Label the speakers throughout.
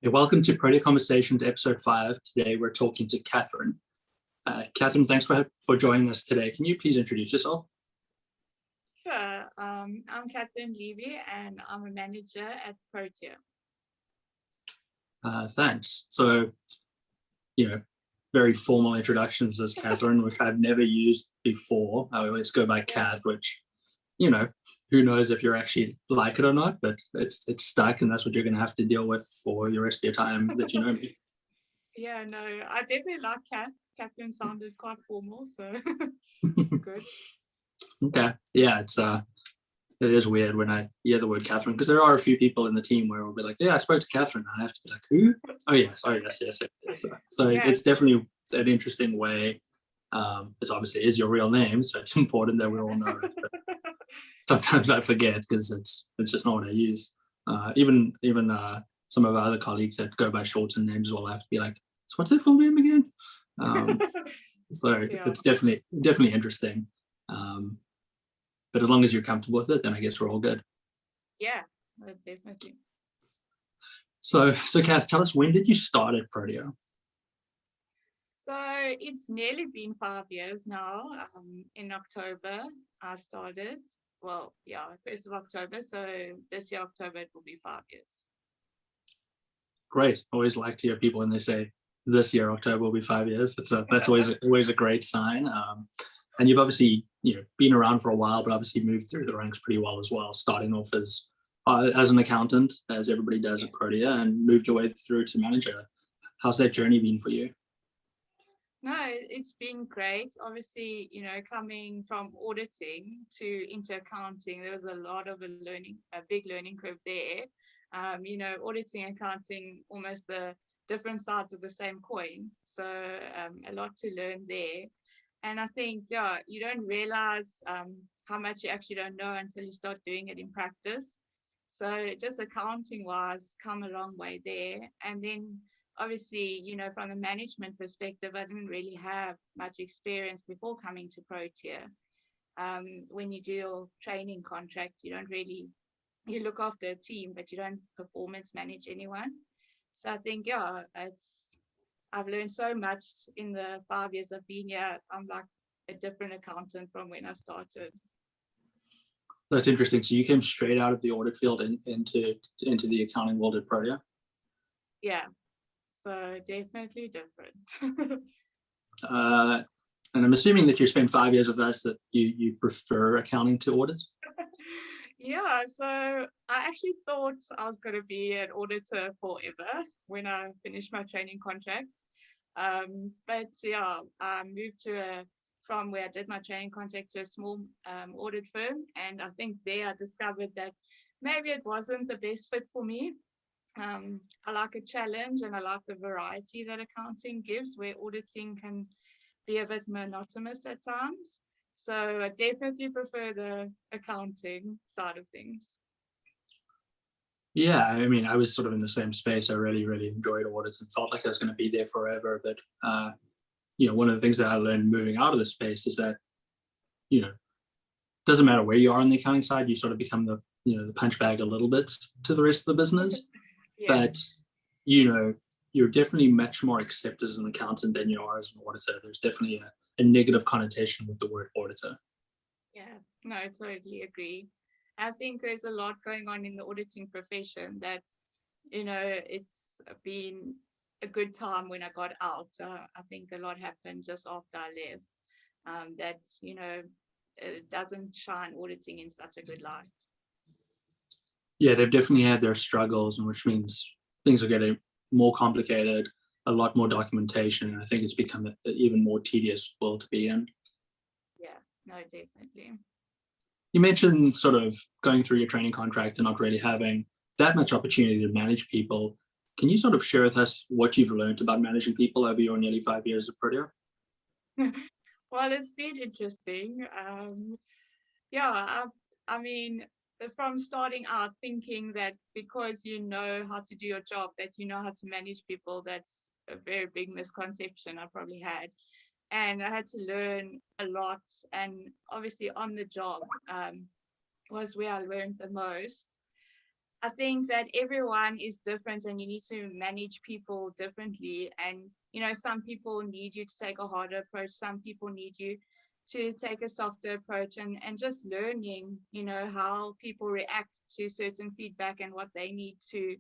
Speaker 1: Hey, welcome to Protea Conversations, episode 5. Today we're talking to Catherine. Catherine, thanks for joining us today. Can you please introduce yourself?
Speaker 2: Sure. I'm Catherine Levey, and I'm a manager at Protea.
Speaker 1: Thanks. So, very formal introductions as Catherine, which I've never used before. I always go by Cath, which, who knows if you're actually like it or not, but it's stuck, and that's what you're going to have to deal with for the rest of your time that you know me.
Speaker 2: Yeah, no, I definitely like Cath. Catherine sounded quite formal, so good.
Speaker 1: Okay. Yeah, it is weird when I hear the word Catherine, because there are a few people in the team where we'll be like, yeah, I spoke to Catherine. And I have to be like, who? Oh, yes. So
Speaker 2: Yeah.
Speaker 1: it's definitely an interesting way. It obviously is your real name, so it's important that we all know it. But sometimes I forget because it's just not what I use. Even some of our other colleagues that go by shortened names will have to be like, so what's their full name again? So
Speaker 2: Yeah.
Speaker 1: it's definitely interesting. But as long as you're comfortable with it, then I guess we're all good.
Speaker 2: Yeah, definitely.
Speaker 1: So Cath, tell us, when did you start at Protea?
Speaker 2: So it's nearly been 5 years now. In October, I started. Well, yeah, 1st of October. So this year, October, it will be 5 years.
Speaker 1: Great. Always like to hear people when they say this year, October, will be 5 years. That's always a great sign. And you've obviously been around for a while, but obviously moved through the ranks pretty well as well, starting off as an accountant, as everybody does at Protea, and moved your way through to manager. How's that journey been for you?
Speaker 2: No, it's been great. Obviously, coming from auditing into accounting, there was a lot of a big learning curve there. Auditing, accounting, almost the different sides of the same coin. So a lot to learn there. And I think, you don't realize how much you actually don't know until you start doing it in practice. So just accounting wise, come a long way there. And then obviously, from a management perspective, I didn't really have much experience before coming to Protea. When you do your training contract, you look after a team, but you don't performance manage anyone. So I think, I've learned so much in the 5 years I've been here. I'm like a different accountant from when I started.
Speaker 1: That's interesting. So you came straight out of the audit field into the accounting world at Protea?
Speaker 2: Yeah, so definitely different.
Speaker 1: And I'm assuming that you spent 5 years with us, that you prefer accounting to audit?
Speaker 2: Yeah, so I actually thought I was going to be an auditor forever when I finished my training contract. But yeah, I moved from where I did my training contract to a small audit firm. And I think there I discovered that maybe it wasn't the best fit for me. I like a challenge, and I like the variety that accounting gives, where auditing can be a bit monotonous at times. So I definitely prefer the accounting side of things.
Speaker 1: Yeah, I mean, I was sort of in the same space. I really, really enjoyed audits and felt like I was going to be there forever. But one of the things that I learned moving out of the space is that, doesn't matter where you are on the accounting side, you sort of become the punch bag a little bit to the rest of the business.
Speaker 2: Yeah.
Speaker 1: But you're definitely much more accepted as an accountant than you are as an auditor. There's definitely a negative connotation with the word auditor.
Speaker 2: Yeah, no, I totally agree. I think there's a lot going on in the auditing profession that, it's been a good time when I got out. I think a lot happened just after I left, that, it doesn't shine auditing in such a good light.
Speaker 1: Yeah, they've definitely had their struggles, and which means things are getting more complicated, a lot more documentation, and I think it's become an even more tedious world to be in.
Speaker 2: Yeah, no, definitely.
Speaker 1: You mentioned sort of going through your training contract and not really having that much opportunity to manage people. Can you sort of share with us what you've learned about managing people over your nearly 5 years at Protea?
Speaker 2: Well, it's been interesting. Yeah, I mean, from starting out thinking that because you know how to do your job, that you know how to manage people, that's a very big misconception I probably had. And I had to learn a lot. And obviously on the job was where I learned the most. I think that everyone is different and you need to manage people differently. And, some people need you to take a harder approach. Some people need you to take a softer approach, and just learning, how people react to certain feedback and what they need to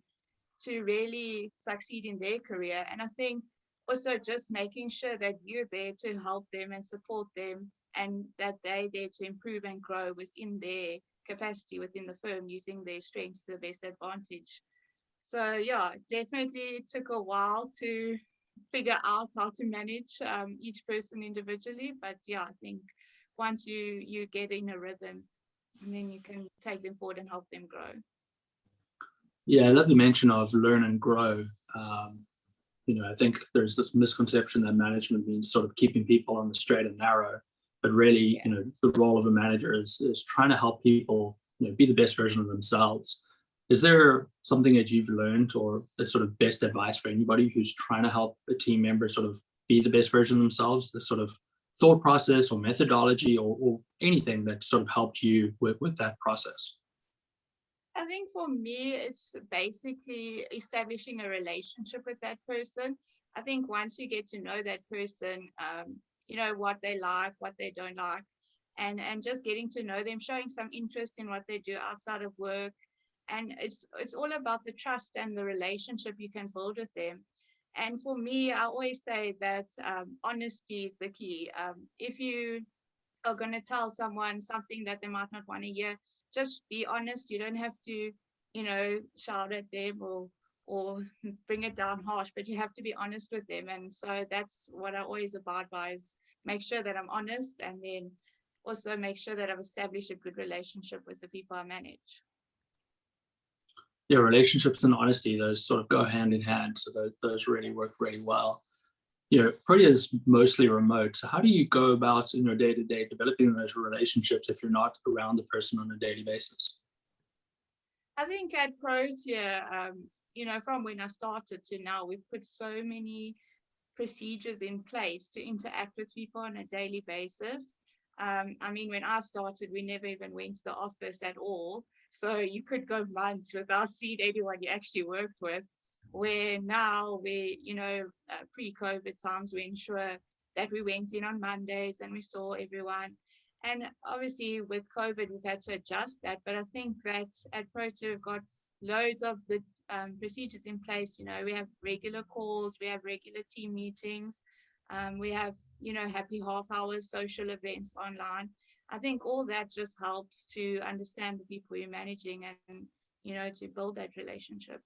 Speaker 2: really succeed in their career. And I think also just making sure that you're there to help them and support them, and that they're there to improve and grow within their capacity within the firm, using their strengths to the best advantage. So yeah, definitely took a while to figure out how to manage each person individually. But yeah, I think once you get in a rhythm, and then you can take them forward and help them grow.
Speaker 1: Yeah, I love the mention of learn and grow. I think there's this misconception that management means sort of keeping people on the straight and narrow, but really, the role of a manager is trying to help people, be the best version of themselves. Is there something that you've learned, or a sort of best advice for anybody who's trying to help a team member sort of be the best version of themselves? The sort of thought process or methodology, or anything that sort of helped you with that process?
Speaker 2: I think for me, it's basically establishing a relationship with that person. I think once you get to know that person, what they like, what they don't like, and just getting to know them, showing some interest in what they do outside of work. And it's all about the trust and the relationship you can build with them. And for me, I always say that honesty is the key. If you are going to tell someone something that they might not want to hear, just be honest. You don't have to, shout at them or bring it down harsh, but you have to be honest with them. And so that's what I always abide by, is make sure that I'm honest, and then also make sure that I've established a good relationship with the people I manage.
Speaker 1: Yeah, relationships and honesty, those sort of go hand in hand. So those really work really well. Protea is mostly remote. So how do you go about in your day-to-day developing those relationships if you're not around the person on a daily basis?
Speaker 2: I think at Protea, from when I started to now, we've put so many procedures in place to interact with people on a daily basis. When I started, we never even went to the office at all. So you could go months without seeing anyone you actually worked with. Where now pre-COVID times, we ensure that we went in on Mondays and we saw everyone. And obviously with COVID, we've had to adjust that. But I think that at Protea, we've got loads of the procedures in place. We have regular calls, we have regular team meetings, we have, happy half hours, social events online. I think all that just helps to understand the people you're managing, and, to build that relationship.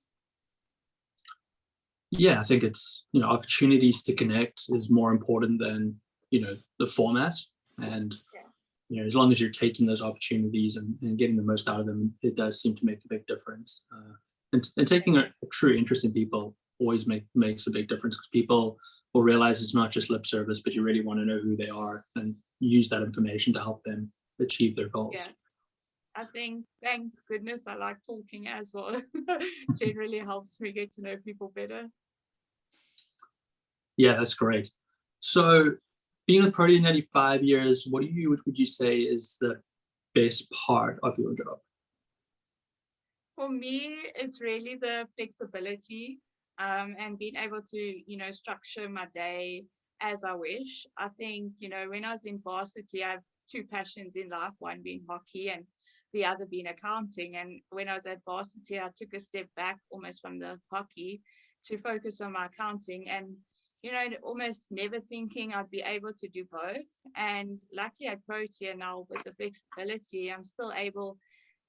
Speaker 1: Yeah, I think it's, opportunities to connect is more important than, the format. And, as long as you're taking those opportunities and getting the most out of them, it does seem to make a big difference. And taking a true interest in people always makes a big difference, because people will realize it's not just lip service, but you really want to know who they are and use that information to help them achieve their goals.
Speaker 2: Yeah. I think, thank goodness, I like talking as well. Generally helps me get to know people better.
Speaker 1: Yeah, that's great. So being with Protea nearly 5 years, what would you say is the best part of your job?
Speaker 2: For me, it's really the flexibility, and being able to, structure my day as I wish. I think, when I was in varsity, I have two passions in life, one being hockey and the other being accounting. And when I was at varsity, I took a step back almost from the hockey to focus on my accounting, and, almost never thinking I'd be able to do both. And luckily at Protea now, with the flexibility, I'm still able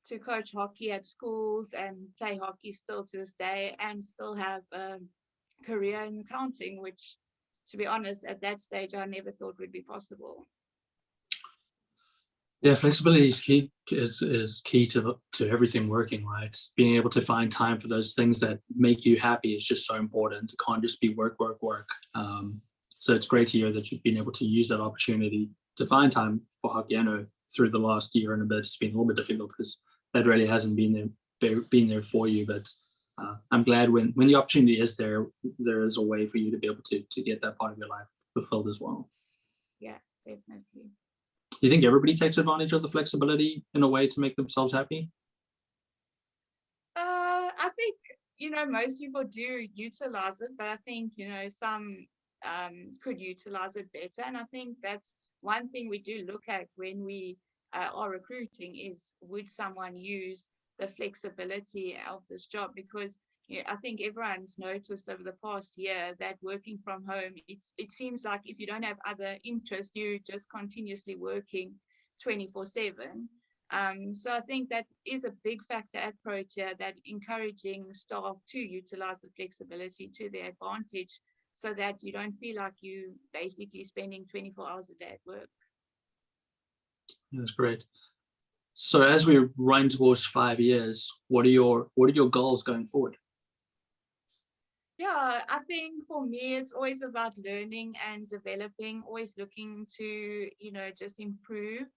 Speaker 2: to coach hockey at schools and play hockey still to this day, and still have a career in accounting, which, to be honest, at that stage, I never thought would be possible.
Speaker 1: Yeah, flexibility is key to everything working, right? Being able to find time for those things that make you happy is just so important. It can't just be work, work, work. So it's great to hear that you've been able to use that opportunity to find time for hockey. I know through the last year and a bit, it's been a little bit difficult because that really hasn't been there for you. But I'm glad when the opportunity is there, there is a way for you to be able to get that part of your life fulfilled as well.
Speaker 2: Yeah, definitely.
Speaker 1: Do you think everybody takes advantage of the flexibility in a way to make themselves happy?
Speaker 2: I think, most people do utilize it, but I think, some could utilize it better. And I think that's one thing we do look at when we are recruiting is, would someone use the flexibility of this job? Because I think everyone's noticed over the past year that working from home, it seems like if you don't have other interests, you're just continuously working 24/7. So I think that is a big factor at Protea, that encouraging staff to utilize the flexibility to their advantage, so that you don't feel like you basically spending 24 hours a day at work.
Speaker 1: That's great. So as we run towards 5 years, what are your goals going forward?
Speaker 2: Yeah, I think for me, it's always about learning and developing, always looking to, just improve.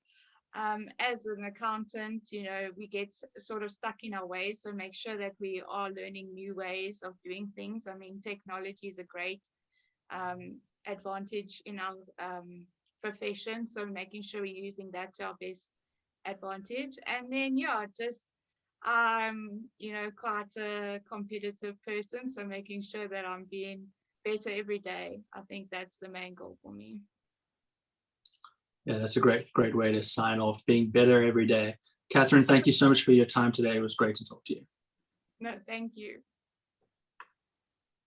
Speaker 2: As an accountant, we get sort of stuck in our ways. So make sure that we are learning new ways of doing things. I mean, technology is a great advantage in our profession. So making sure we're using that to our best advantage. And then, just quite a competitive person. So making sure that I'm being better every day. I think that's the main goal for me.
Speaker 1: Yeah, that's a great way to sign off, being better every day. Catherine, thank you so much for your time today. It was great to talk to you.
Speaker 2: No, thank you.